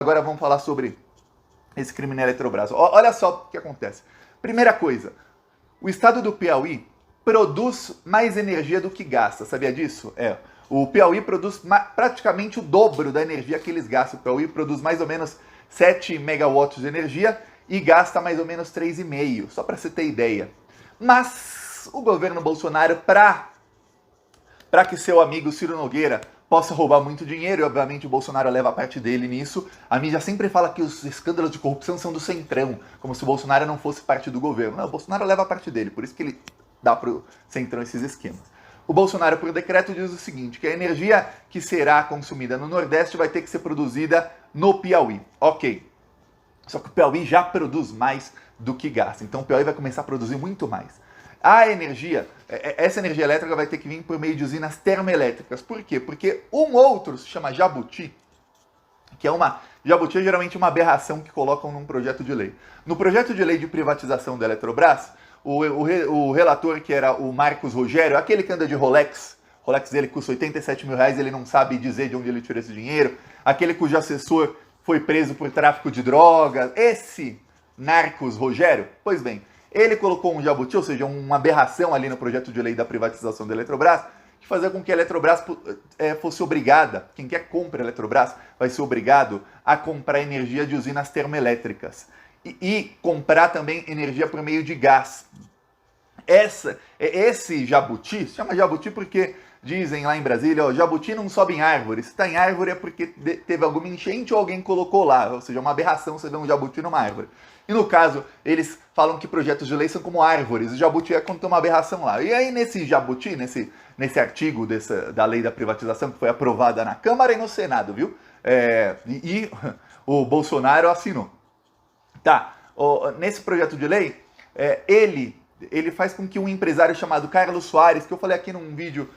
Agora vamos falar sobre esse crime na Eletrobras. Olha só o que acontece. Primeira coisa, o estado do Piauí produz mais energia do que gasta, sabia disso? O Piauí produz praticamente o dobro da energia que eles gastam. O Piauí produz mais ou menos 7 megawatts de energia e gasta mais ou menos 3,5, só para você ter ideia. Mas o governo Bolsonaro, para que seu amigo Ciro Nogueira possa roubar muito dinheiro, e obviamente o Bolsonaro leva a parte dele nisso. A mídia sempre fala que os escândalos de corrupção são do Centrão, como se o Bolsonaro não fosse parte do governo. Não, o Bolsonaro leva a parte dele, por isso que ele dá pro Centrão esses esquemas. O Bolsonaro, por decreto, diz o seguinte, que a energia que será consumida no Nordeste vai ter que ser produzida no Piauí. Ok. Só que o Piauí já produz mais do que gasta, então o Piauí vai começar a produzir muito mais. A energia, essa energia elétrica vai ter que vir por meio de usinas termoelétricas. Por quê? Porque um outro se chama Jabuti, que é Jabuti é geralmente uma aberração que colocam num projeto de lei. No projeto de lei de privatização da Eletrobras, o relator, que era o Marcos Rogério, aquele que anda de Rolex dele custa 87 mil reais, ele não sabe dizer de onde ele tirou esse dinheiro, aquele cujo assessor foi preso por tráfico de drogas, esse Marcos Rogério, pois bem, ele colocou um jabuti, ou seja, uma aberração ali no projeto de lei da privatização da Eletrobras, que fazia com que a Eletrobras fosse obrigada, quem quer compra a Eletrobras, vai ser obrigado a comprar energia de usinas termoelétricas. E comprar também energia por meio de gás. Esse jabuti, se chama jabuti porque dizem lá em Brasília, jabuti não sobe em árvore. Se está em árvore é porque teve alguma enchente ou alguém colocou lá. Ou seja, uma aberração você ver um jabuti numa árvore. E no caso, eles falam que projetos de lei são como árvores. O jabuti é quando tem uma aberração lá. E aí nesse jabuti, nesse artigo da lei da privatização que foi aprovada na Câmara e no Senado, viu? O Bolsonaro assinou. Tá, nesse projeto de lei, ele faz com que um empresário chamado Carlos Soares, que eu falei aqui num vídeo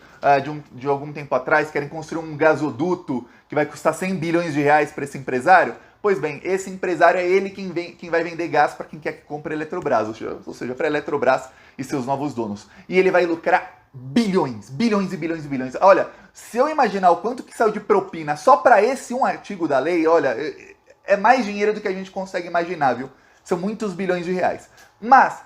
de algum tempo atrás, querem construir um gasoduto que vai custar 100 bilhões de reais para esse empresário. Pois bem, esse empresário é ele quem vai vender gás para quem quer que compre a Eletrobras, ou seja, para a Eletrobras e seus novos donos. E ele vai lucrar bilhões e bilhões. Olha, se eu imaginar o quanto que saiu de propina só para esse um artigo da lei, olha, é mais dinheiro do que a gente consegue imaginar, viu? São muitos bilhões de reais. Mas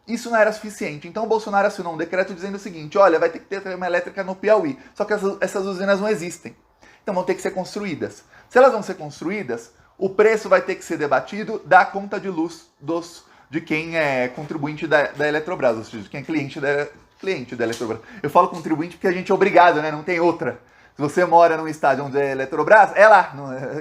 isso não era suficiente. Então o Bolsonaro assinou um decreto dizendo o seguinte, olha, vai ter que ter termoelétrica no Piauí. Só que essas usinas não existem. Então vão ter que ser construídas. Se elas vão ser construídas, o preço vai ter que ser debatido da conta de luz de quem é contribuinte da Eletrobras, ou seja, de quem é cliente da Eletrobras. Eu falo contribuinte porque a gente é obrigado, né? Não tem outra. Se você mora num estádio onde é Eletrobras, é lá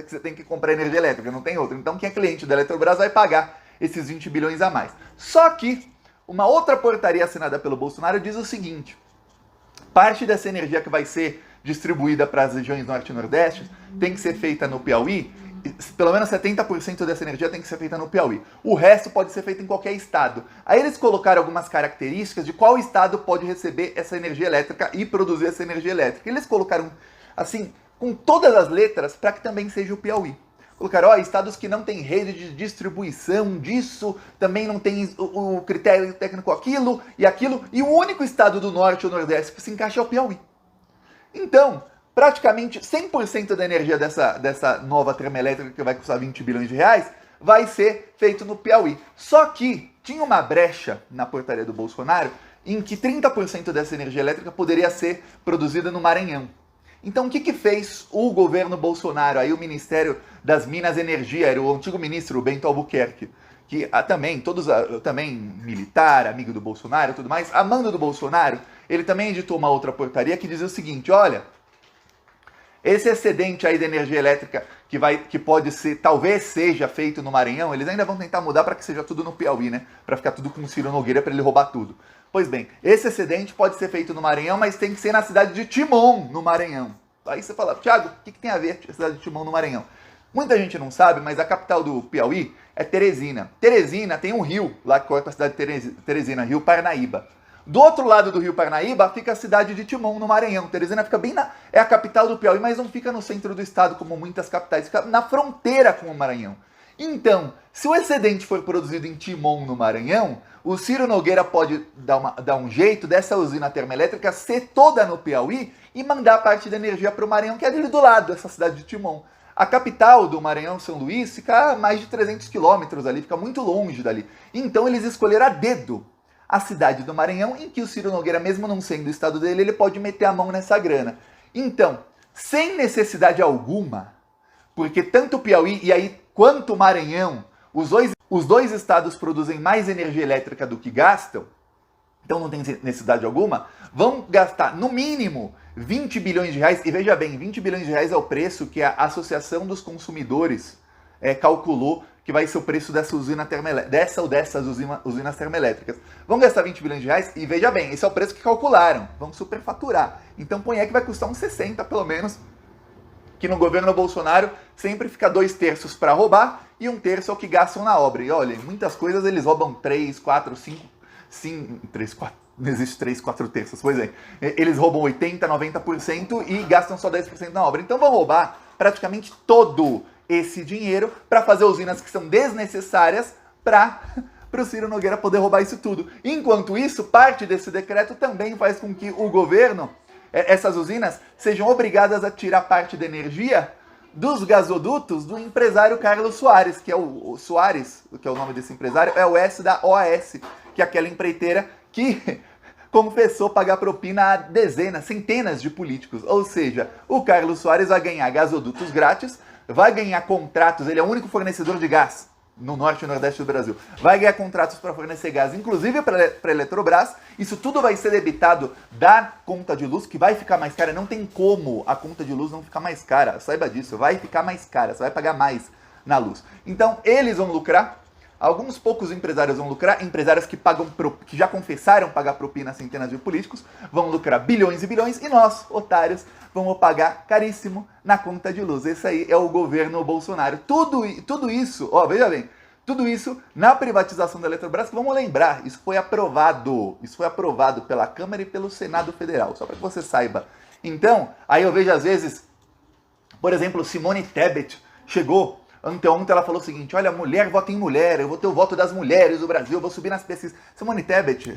que você tem que comprar energia elétrica, não tem outra. Então quem é cliente da Eletrobras vai pagar esses 20 bilhões a mais. Só que uma outra portaria assinada pelo Bolsonaro diz o seguinte, parte dessa energia que vai ser distribuída para as regiões norte e nordeste tem que ser feita no Piauí, pelo menos 70% dessa energia tem que ser feita no Piauí. O resto pode ser feito em qualquer estado. Aí eles colocaram algumas características de qual estado pode receber essa energia elétrica e produzir essa energia elétrica. Eles colocaram, assim, com todas as letras, para que também seja o Piauí. Colocaram, estados que não têm rede de distribuição disso, também não tem o critério técnico aquilo, e o único estado do norte ou nordeste que se encaixa é o Piauí. Então, praticamente 100% da energia dessa nova termoelétrica, que vai custar 20 bilhões de reais, vai ser feito no Piauí. Só que tinha uma brecha na portaria do Bolsonaro em que 30% dessa energia elétrica poderia ser produzida no Maranhão. Então o que fez o governo Bolsonaro, aí o Ministério das Minas e Energia, era o antigo ministro Bento Albuquerque, que também militar, amigo do Bolsonaro e tudo mais, amando do Bolsonaro, ele também editou uma outra portaria que dizia o seguinte, olha, esse excedente aí da energia elétrica que pode ser, talvez seja feito no Maranhão, eles ainda vão tentar mudar para que seja tudo no Piauí, né? Para ficar tudo com o Ciro Nogueira para ele roubar tudo. Pois bem, esse excedente pode ser feito no Maranhão, mas tem que ser na cidade de Timon, no Maranhão. Aí você fala, Thiago, o que tem a ver a cidade de Timon no Maranhão? Muita gente não sabe, mas a capital do Piauí é Teresina. Teresina tem um rio lá que corta a cidade de Teresina, Rio Parnaíba. Do outro lado do Rio Parnaíba fica a cidade de Timon, no Maranhão. Teresina fica é a capital do Piauí, mas não fica no centro do estado como muitas capitais, fica na fronteira com o Maranhão. Então, se o excedente for produzido em Timon, no Maranhão, o Ciro Nogueira pode dar um jeito dessa usina termoelétrica ser toda no Piauí e mandar parte da energia para o Maranhão, que é ali do lado, essa cidade de Timon. A capital do Maranhão, São Luís, fica a mais de 300 quilômetros ali, fica muito longe dali. Então eles escolheram a dedo a cidade do Maranhão, em que o Ciro Nogueira, mesmo não sendo o estado dele, ele pode meter a mão nessa grana. Então, sem necessidade alguma, porque tanto o Piauí e aí quanto o Maranhão, os dois estados produzem mais energia elétrica do que gastam, então não tem necessidade alguma, vão gastar no mínimo 20 bilhões de reais, e veja bem, 20 bilhões de reais é o preço que a Associação dos Consumidores calculou que vai ser o preço dessa usina dessa ou dessas usinas termoelétricas. Vão gastar 20 bilhões de reais e veja bem, esse é o preço que calcularam, vão superfaturar. Então põe aí que vai custar uns 60 pelo menos, que no governo Bolsonaro sempre fica 2/3 para roubar e 1/3 é o que gastam na obra. E olha, muitas coisas eles roubam 3, 4, 5, 3, 4, não existe 3, 4/3, pois é. Eles roubam 80, 90% e gastam só 10% na obra. Então vão roubar praticamente todo esse dinheiro para fazer usinas que são desnecessárias para o Ciro Nogueira poder roubar isso tudo. Enquanto isso, parte desse decreto também faz com que o governo, essas usinas, sejam obrigadas a tirar parte da energia dos gasodutos do empresário Carlos Soares, que é o Soares, que é o nome desse empresário, é o S da OAS, que é aquela empreiteira que confessou pagar propina a dezenas, centenas de políticos. Ou seja, o Carlos Soares vai ganhar gasodutos grátis, vai ganhar contratos, ele é o único fornecedor de gás no norte e nordeste do Brasil, vai ganhar contratos para fornecer gás, inclusive para a Eletrobras. Isso tudo vai ser debitado da conta de luz, que vai ficar mais cara. Não tem como a conta de luz não ficar mais cara, saiba disso, vai ficar mais cara, você vai pagar mais na luz. Então eles vão lucrar, alguns poucos empresários vão lucrar, empresários que que já confessaram pagar propina a centenas de políticos, vão lucrar bilhões e bilhões, e nós, otários, vamos pagar caríssimo na conta de luz. Esse aí é o governo Bolsonaro. Tudo isso, ó, veja bem, tudo isso na privatização da Eletrobras, que vamos lembrar, isso foi aprovado pela Câmara e pelo Senado Federal, só para que você saiba. Então, aí eu vejo às vezes, por exemplo, Simone Tebet chegou, ontem ela falou o seguinte: olha, mulher vota em mulher, eu vou ter o voto das mulheres do Brasil, eu vou subir nas pesquisas. Simone Tebet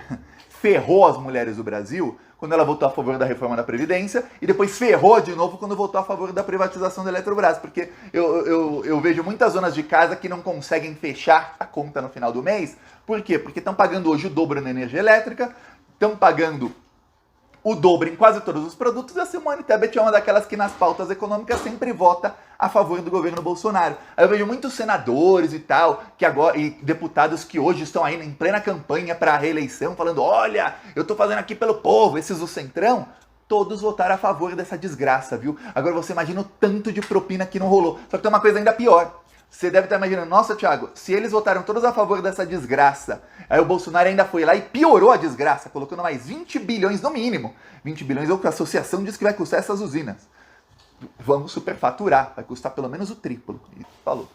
ferrou as mulheres do Brasil quando ela votou a favor da reforma da Previdência e depois ferrou de novo quando votou a favor da privatização da Eletrobras, porque eu vejo muitas donas de casa que não conseguem fechar a conta no final do mês. Por quê? Porque estão pagando hoje o dobro na energia elétrica, estão pagando o dobro em quase todos os produtos, e a Simone Tebet é uma daquelas que nas pautas econômicas sempre vota a favor do governo Bolsonaro. Aí eu vejo muitos senadores e tal, e deputados que hoje estão aí em plena campanha para a reeleição, falando: olha, eu tô fazendo aqui pelo povo, esses do Centrão, todos votaram a favor dessa desgraça, viu? Agora você imagina o tanto de propina que não rolou. Só que tem uma coisa ainda pior. Você deve estar imaginando: nossa, Thiago, se eles votaram todos a favor dessa desgraça, aí o Bolsonaro ainda foi lá e piorou a desgraça, colocando mais 20 bilhões no mínimo. 20 bilhões é o que a associação diz que vai custar essas usinas. Vamos superfaturar, vai custar pelo menos o triplo. Falou.